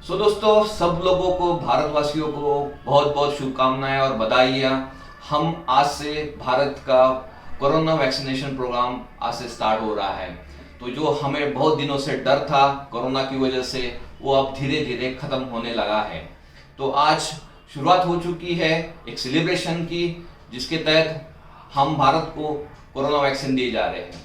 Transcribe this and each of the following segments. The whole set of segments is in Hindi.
दोस्तों, सब लोगों को, भारतवासियों को बहुत बहुत शुभकामनाएं और बधाइयाँ। हम आज से भारत का कोरोना वैक्सीनेशन प्रोग्राम आज से स्टार्ट हो रहा है। तो जो हमें बहुत दिनों से डर था कोरोना की वजह से, वो अब धीरे धीरे खत्म होने लगा है। तो आज शुरुआत हो चुकी है एक सेलिब्रेशन की, जिसके तहत हम भारत को कोरोना वैक्सीन दिए जा रहे हैं।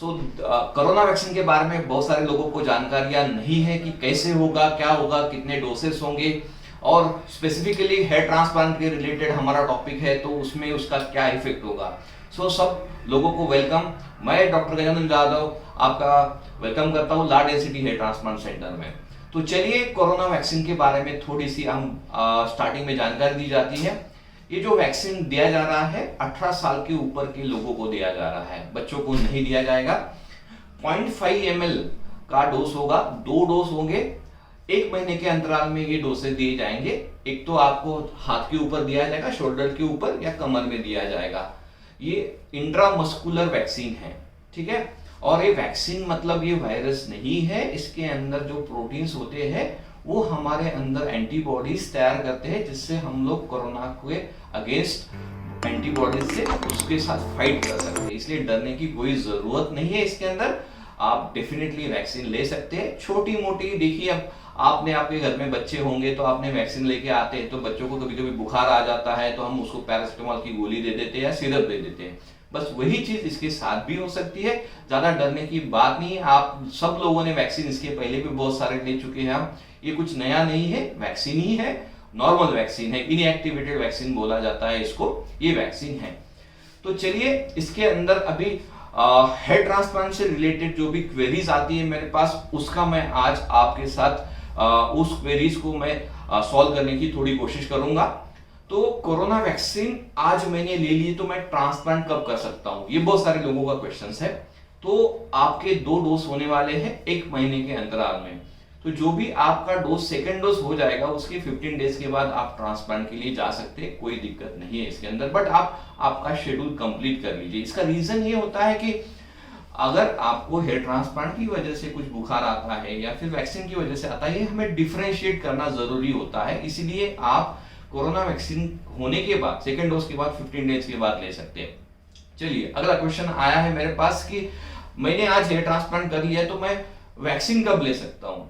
कोरोना वैक्सीन के बारे में बहुत सारे लोगों को जानकारियां नहीं है कि कैसे होगा, क्या होगा, कितने डोसेस होंगे, और स्पेसिफिकली हेयर ट्रांसप्लांट के रिलेटेड हमारा टॉपिक है, तो उसमें उसका क्या इफेक्ट होगा। सब लोगों को वेलकम। मैं डॉक्टर गजानन जाधव आपका वेलकम करता हूँ ला डेंसिटी हेयर ट्रांसप्लांट सेंटर में। तो चलिए, कोरोना वैक्सीन के बारे में थोड़ी सी हम स्टार्टिंग में जानकारी दी जाती है। ये जो वैक्सीन दिया जा रहा है 18 साल के ऊपर के लोगों को दिया जा रहा है, बच्चों को नहीं दिया जाएगा। 0.5 ml का डोज होगा, 2 डोज होंगे, 1 महीने के अंतराल में ये डोसेज दिए जाएंगे। एक तो आपको हाथ के ऊपर दिया जाएगा, शोल्डर के ऊपर या कमर में दिया जाएगा। ये इंट्रामस्कुलर वैक्सीन है, ठीक है। और ये वैक्सीन मतलब ये वायरस नहीं है, इसके अंदर जो प्रोटीन्स होते हैं वो हमारे अंदर एंटीबॉडीज तैयार करते हैं, जिससे हम लोग कोरोना के अगेंस्ट एंटीबॉडीज से उसके साथ फाइट कर सकते हैं। इसलिए डरने की कोई जरूरत नहीं है। इसके अंदर आप डेफिनेटली वैक्सीन ले सकते हैं। छोटी मोटी, देखिए, अब आपने आपके घर में बच्चे होंगे तो आपने वैक्सीन लेके आते हैं, तो बच्चों को कभी कभी बुखार आ जाता है तो हम उसको पैरासिटामोल की गोली दे देते हैं या सिरप दे देते हैं। बस वही चीज इसके साथ भी हो सकती है। ज्यादा डरने की बात नहीं है। आप सब लोगों ने वैक्सीन इसके पहले भी बहुत सारे ले चुके हैं। हम ये कुछ नया नहीं है, वैक्सीन ही है, नॉर्मल वैक्सीन है, इनएक्टिवेटेड वैक्सीन बोला जाता है इसको, ये वैक्सीन है। तो चलिए, इसके अंदर अभी हेयर ट्रांसप्लांट से रिलेटेड जो भी क्वेरीज आती है मेरे पास, उसका मैं आज आपके साथ उस क्वेरीज को मैं सॉल्व करने की थोड़ी कोशिश करूंगा। तो कोरोना वैक्सीन आज मैंने ले ली, तो मैं ट्रांसप्लांट कब कर सकता हूं, ये बहुत सारे लोगों का क्वेश्चन है। तो आपके 2 डोज होने वाले हैं 1 महीने के अंतराल में। तो जो भी आपका डोज सेकंड डोज हो जाएगा, उसके 15 डेज के बाद आप ट्रांसप्लांट के लिए जा सकते हैं, कोई दिक्कत नहीं है इसके अंदर। बट आप आपका शेड्यूल कंप्लीट कर लीजिए। इसका रीजन ये होता है कि अगर आपको हेयर ट्रांसप्लांट की वजह से कुछ बुखार आता है या फिर वैक्सीन की वजह से आता है, हमें डिफरेंशिएट करना जरूरी होता है। इसीलिए आप कोरोना वैक्सीन होने के बाद, सेकंड डोज के बाद 15 डेज के बाद ले सकते हैं। चलिए, अगला क्वेश्चन आया है मेरे पास कि मैंने आज हेयर ट्रांसप्लांट कर लिया है, तो मैं वैक्सीन कब ले सकता हूं।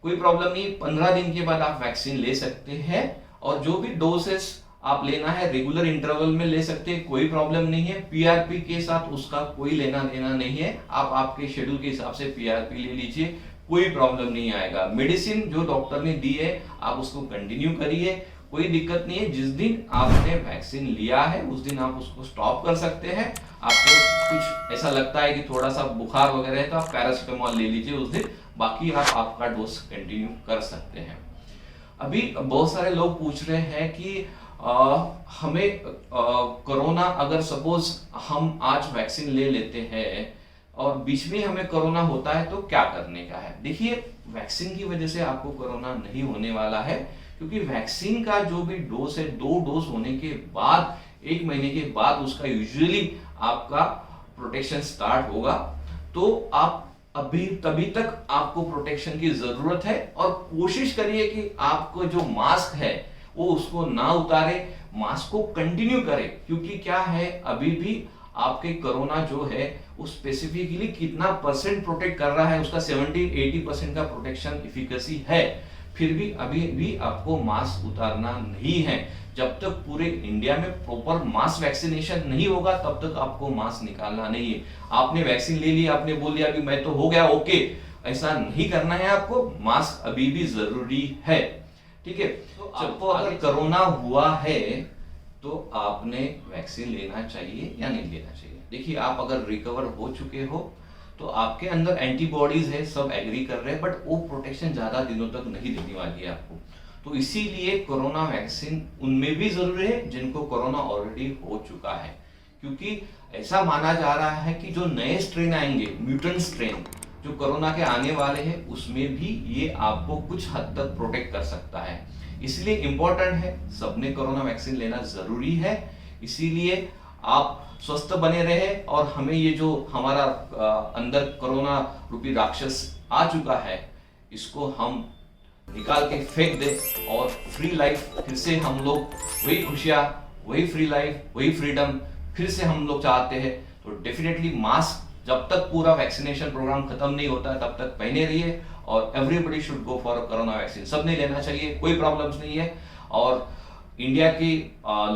कोई प्रॉब्लम नहीं, 15 दिन के बाद आप वैक्सीन ले सकते हैं। और जो भी डोसेस आप लेना है रेगुलर इंटरवल में ले सकते हैं, कोई प्रॉब्लम नहीं है। पीआरपी के साथ उसका कोई लेना देना नहीं है। आप आपके शेड्यूल के हिसाब से पीआरपी ले लीजिए, कोई प्रॉब्लम नहीं आएगा। मेडिसिन जो डॉक्टर ने दी है आप उसको कंटिन्यू करिए, कोई दिक्कत नहीं है। जिस दिन आपने वैक्सीन लिया है उस दिन आप उसको स्टॉप कर सकते हैं। आपको कुछ ऐसा लगता है कि थोड़ा सा बुखार वगैरह है तो आप पैरासिटामोल ले लीजिए उस दिन, बाकी आप आपका डोज कंटिन्यू कर सकते हैं। अभी बहुत सारे लोग पूछ रहे हैं कि हमें कोरोना, अगर सपोज हम आज वैक्सीन ले लेते हैं और बीच में हमें कोरोना होता है तो क्या करने का है। देखिए, वैक्सीन की वजह से आपको कोरोना नहीं होने वाला है, क्योंकि वैक्सीन का जो भी डोज है, 2 डोज होने के बाद 1 महीने के बाद उसका यूजुअली आपका प्रोटेक्शन स्टार्ट होगा। तो आप अभी तभी तक आपको प्रोटेक्शन की जरूरत है, और कोशिश करिए कि आपको जो मास्क है वो उसको ना उतारे, मास्क को कंटिन्यू करें। क्योंकि क्या है, अभी भी आपके कोरोना जो है वो स्पेसिफिकली कितना परसेंट प्रोटेक्ट कर रहा है, उसका 70-80% का प्रोटेक्शन इफिकेसी है। फिर भी अभी भी आपको मास्क उतारना नहीं है। जब तक पूरे इंडिया में प्रॉपर मास वैक्सीनेशन नहीं होगा तब तक आपको मास्क निकालना नहीं है। आपने वैक्सीन ले ली, आपने बोल दिया कि मैं तो हो गया, ओके, ऐसा नहीं करना है आपको। मास्क अभी भी जरूरी है, ठीक है। तो आपको अगर कोरोना हुआ है तो आपने वैक्सीन लेना चाहिए या नहीं लेना चाहिए। देखिए, आप अगर रिकवर हो चुके हो तो आपके अंदर एंटीबॉडीज है, सब एग्री कर रहे हैं, बट वो प्रोटेक्शन ज्यादा दिनों तक नहीं देने वाली है आपको। तो इसीलिए कोरोना वैक्सीन उनमें भी जरूरी है जिनको कोरोना ऑलरेडी हो चुका है। क्योंकि ऐसा माना जा रहा है कि जो नए स्ट्रेन आएंगे, म्यूटेंट स्ट्रेन जो कोरोना के आने वाले हैं, उसमें भी ये आपको कुछ हद तक प्रोटेक्ट कर सकता है। इसलिए इंपॉर्टेंट है, सबने कोरोना वैक्सीन लेना जरूरी है। इसीलिए आप स्वस्थ बने रहे, और हमें ये जो हमारा अंदर कोरोना रूपी राक्षस आ चुका है, इसको हम निकाल के फेंक दे और फ्री लाइफ फिर से हम लोग वही खुशियाँ, वही फ्री लाइफ, वही फ्रीडम फिर से हम लोग चाहते हैं। तो डेफिनेटली मास्क जब तक पूरा वैक्सीनेशन प्रोग्राम खत्म नहीं होता तब तक पहने रहिए और everybody should go for corona vaccine. सबने लेना चाहिए, कोई प्रॉब्लम्स नहीं है। और इंडिया के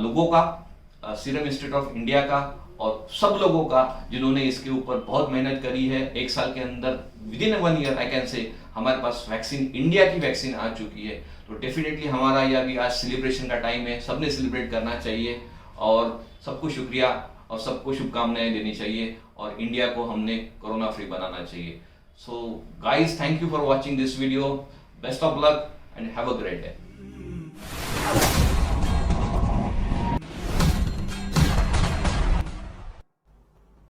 लोगों का, सीरम इंस्टीट्यूट ऑफ इंडिया का और सब लोगों का जिन्होंने इसके ऊपर बहुत मेहनत करी है, 1 साल के अंदर within 1 year I can say हमारे पास वैक्सीन, इंडिया की वैक्सीन आ चुकी है। तो डेफिनेटली हमारा यह भी आज सेलिब्रेशन का टाइम है, सबने सेलिब्रेट करना चाहिए और सबको शुक्रिया और सबको शुभकामनाएं देनी चाहिए और इंडिया को हमने कोरोना फ्री बनाना चाहिए। So guys, thank you for watching this video, best of luck and have a great day.